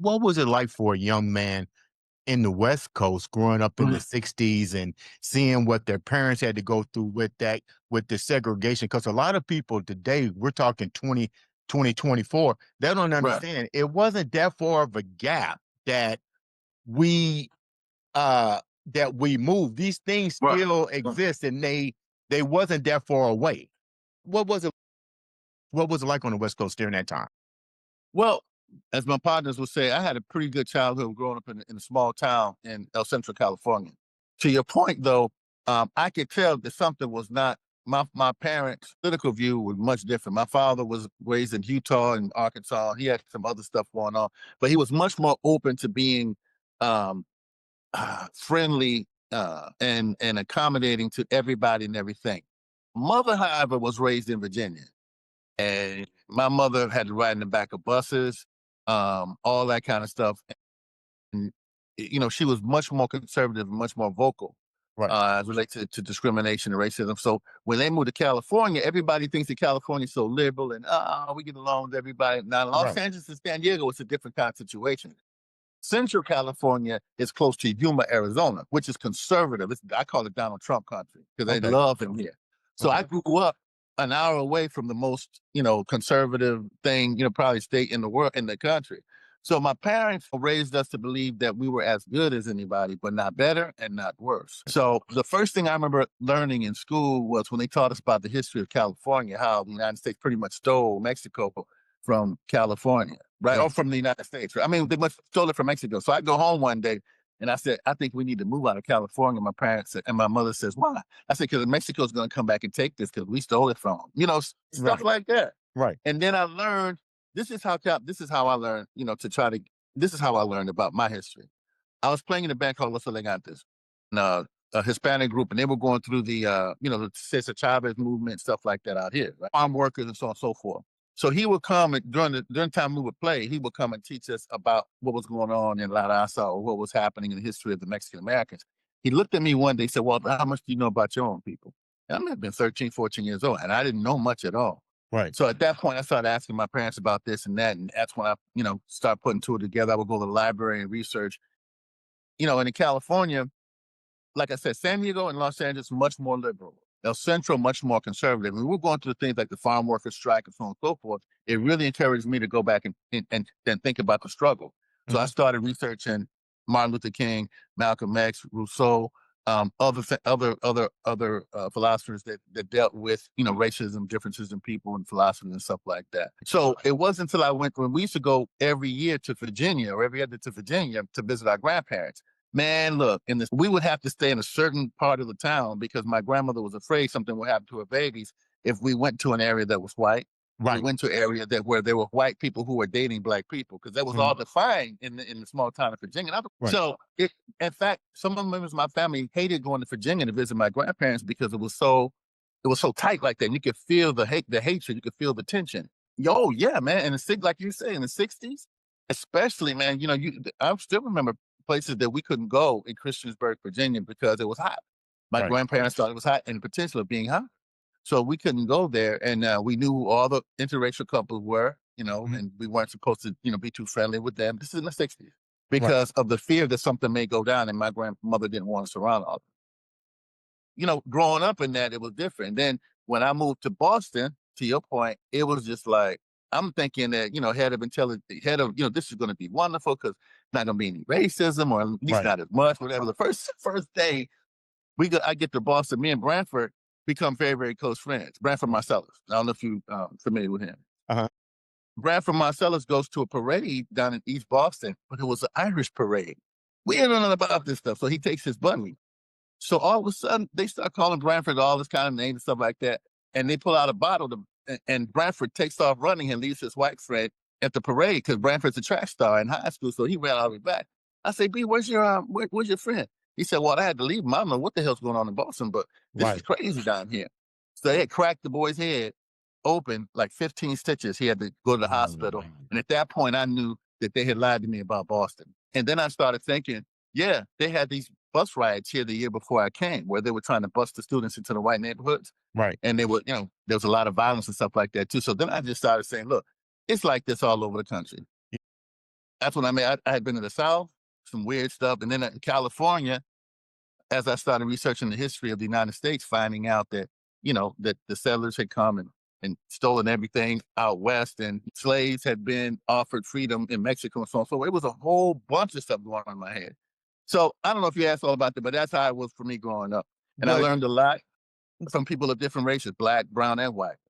what was it like for a young man in the West Coast growing up in the Mhm. '60s and seeing what their parents had to go through with that, with the segregation? Because a lot of people today, we're talking 2024, they don't Right, understand. It wasn't that far of a gap that we that we moved. These things right, still right. exist and they wasn't that far away. What was it what was it like on the West Coast during that time? Well, as my partners would say, I had a pretty good childhood growing up in a small town in El Centro, California. To your point, though, I could tell that something was not. My parents' political view was much different. My father was raised in Utah and Arkansas. He had some other stuff going on, but he was much more open to being um, friendly and accommodating to everybody and everything. Mother, however, was raised in Virginia. And my mother had to ride in the back of buses, all that kind of stuff. And, she was much more conservative and much more vocal Right. as relates to discrimination and racism. So when they moved to California, everybody thinks that California is so liberal and we get along with everybody. Now, Los Right. Angeles and San Diego, it's a different kind of situation. Central California is close to Yuma, Arizona, which is conservative. I call it Donald Trump country because they Okay. love him here. So Okay. I grew up an hour away from the most, conservative thing, probably state in the world, in the country. So my parents raised us to believe that we were as good as anybody, but not better and not worse. So the first thing I remember learning in school was when they taught us about the history of California, how the United States pretty much stole Mexico from California, right? Or Right. from the United States. Right? I mean, they must have stole it from Mexico. So I go home one day and I said, I think we need to move out of California. My parents and my mother says, why? I said, because Mexico's going to come back and take this because we stole it from them. Stuff Right. like that. Right. And then I learned this is how I learned, to try to this is how I learned about my history. I was playing in a band called Los Elegantes, and, a Hispanic group, and they were going through the Cesar Chavez movement, stuff like that out here, right? Farm workers and so on and so forth. So he would come and during time we would play, he would come and teach us about what was going on in La Raza or what was happening in the history of the Mexican Americans. He looked at me one day and said, well, how much do you know about your own people? And I may have been 13, 14 years old, and I didn't know much at all. Right. So at that point, I started asking my parents about this and that. And that's when I, started putting two together. I would go to the library and research. And in California, like I said, San Diego and Los Angeles, much more liberal. El Centro, much more conservative. And we were going through things like the farm workers strike and so on and so forth. It really encouraged me to go back and think about the struggle. So I Mhm. started researching Martin Luther King, Malcolm X, Rousseau, other philosophers that dealt with racism, differences in people and philosophy and stuff like that. So it wasn't until I went when we used to go every year to Virginia or every other to Virginia to visit our grandparents. Man, look, we would have to stay in a certain part of the town because my grandmother was afraid something would happen to her babies if we went to an area that was white. We Right. went to an area where there were white people who were dating black people because that was Mhm. all defined in the small town of Virginia. Right. So, in fact, some of the members of my family hated going to Virginia to visit my grandparents because it was so tight like that. And you could feel the hatred. You could feel the tension. Yo, yeah, man. And like you say, in the '60s, especially, man. I still remember places that we couldn't go in Christiansburg, Virginia, because it was hot. My Right. grandparents thought it was hot, and the potential of being hot. So we couldn't go there, and we knew who all the interracial couples were, Mhm. and we weren't supposed to, be too friendly with them. This is in the '60s Right. because of the fear that something may go down, and my grandmother didn't want us around all. Growing up in that, it was different. Then when I moved to Boston, to your point, it was just like I'm thinking that head of intelligence, head of this is going to be wonderful because not going to be any racism or at least Right. not as much, whatever. The first day I get to Boston, me and Branford become very, very close friends. Branford Marcellus. I don't know if you familiar with him. Uh-huh. Branford Marcellus goes to a parade down in East Boston, but it was an Irish parade. We didn't know nothing about this stuff, so he takes his buddy. So all of a sudden, they start calling Branford all this kind of names and stuff like that, and they pull out a bottle, and Branford takes off running and leaves his white friend at the parade because Branford's a track star in high school, so he ran all the way back. I say, B, where's your friend? He said, well, I had to leave him. I don't know what the hell's going on in Boston, but this is Right. crazy down here. So they had cracked the boy's head open, like 15 stitches. He had to go to the Oh, hospital. man. And at that point, I knew that they had lied to me about Boston. And then I started thinking, yeah, they had these bus riots here the year before I came, where they were trying to bust the students into the white neighborhoods. Right. And they were, there was a lot of violence and stuff like that too. So then I just started saying, look, it's like this all over the country. that's what I mean. I had been to the South, some weird stuff, and then in California, as I started researching the history of the United States, finding out that, that the settlers had come and stolen everything out west, and slaves had been offered freedom in Mexico and so on. So it was a whole bunch of stuff going on in my head. So I don't know if you asked all about that, but that's how it was for me growing up. And I But learned a lot from people of different races, black, brown, and white.